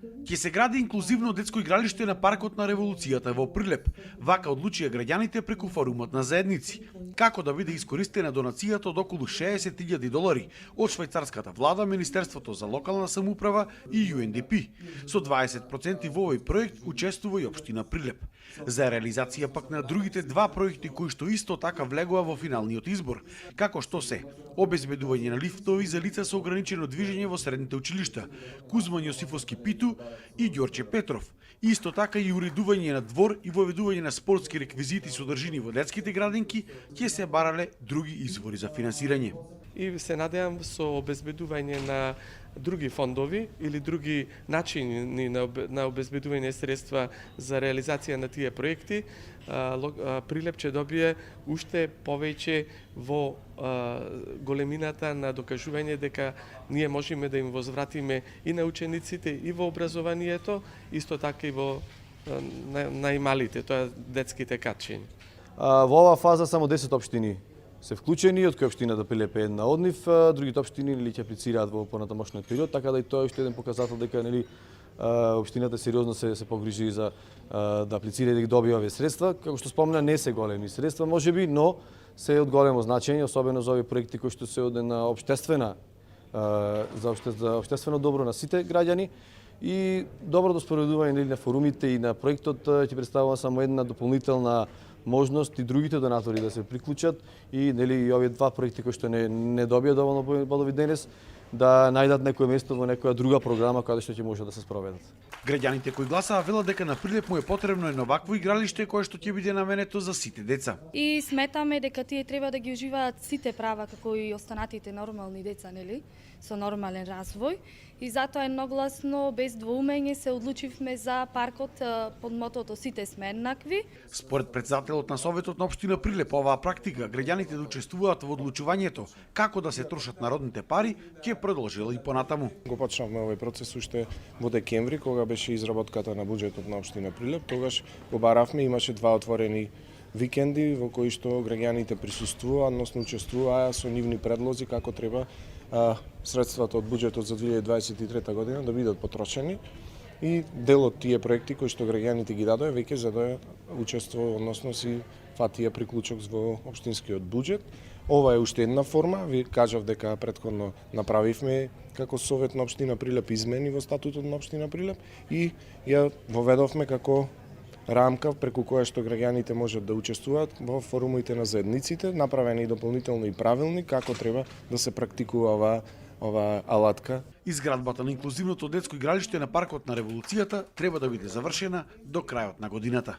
Ќе се гради инклузивно детско игралиште на паркот на Револуцијата во Прилеп. Вака одлучија граѓаните преку форумот на заедници. Како да биде искористена донацијата од околу $60,000 од швајцарската влада, Министерството за локална самоуправа и UNDP. Со 20% во овој проект учествува и општина Прилеп. За реализација пак на другите два проекти кои што исто така влегува во финалниот избор, како што се обезбедување на лифтови за лица со ограничено движење во средните училишта, Кузман Јосифовски Питу и Ѓорче Петров. Исто така и уредување на двор и воведување на спортски реквизити содржини во детските градинки, ќе се барале други извори за финансирање. И се надевам со обезбедување на други фондови или други начини на обезбедување средства за реализација на тие проекти, Прилеп ќе добие уште повеќе во големината на докажување дека ние можеме да им возвратиме и на учениците и во образованието, исто така и во најмалите, тоа детските катчини. Во оваа фаза само 10 општини се вклучени, од кои општината Прилеп е една од нив, другите општини ќе аплицираат во понатамошниот период, така да и тоа е уште еден показател дека општината сериозно се погрижи за да аплицира и да ги добие овие средства. Како што спомна, не се големи средства можеби, но се од големо значење, особено за овие проекти кои што се од една обштествена за обштествено добро на сите граѓани. И доброто споредување на форумите и на проектот ќе представува само една дополнителна можност и другите донатори да се приклучат и овие два проекти кои што не добија доволно бодови денес да најдат некое место во некоја друга програма каде што ќе може да се спроведат. Граѓаните кои гласаа велат дека на Прилеп му е потребно едно вакво игралиште кое што ќе биде наменето за сите деца. И сметаме дека тие треба да ги уживаат сите права како и останатите нормални деца, со нормален развој. И затоа едногласно, без двоумење, се одлучивме за паркот под мотото "Сите сме еднакви". Според претседателот на Советот на општина Прилеп, оваа практика граѓаните да учествуваат во одлучувањето како да се трошат народните пари ќе продолжила и понатаму. Го почнавме овој процес уште во декември, кога беше изработката на буџетот на општина Прилеп. Тогаш го баравме, имаше два отворени викенди во кои што граѓаните присуствуваа, односно учествуваа со нивни предлози како треба средствата од буџетот за 2023 година да бидат потрошени и дел од тие проекти кои што граѓаните ги дадоа веќе за да учествува, односно си фатија приклучок во општинскиот буџет. Ова е уште една форма, ви кажав дека претходно направивме како Совет на општина Прилеп измени во статутот на општина Прилеп и ја воведовме како рамка преку која што граѓаните можат да учествуваат во форумите на заедниците, направени дополнително и правилник како треба да се практикува ова алатка. Изградбата на инклузивното детско игралиште на паркот на Револуцијата треба да биде завршена до крајот на годината.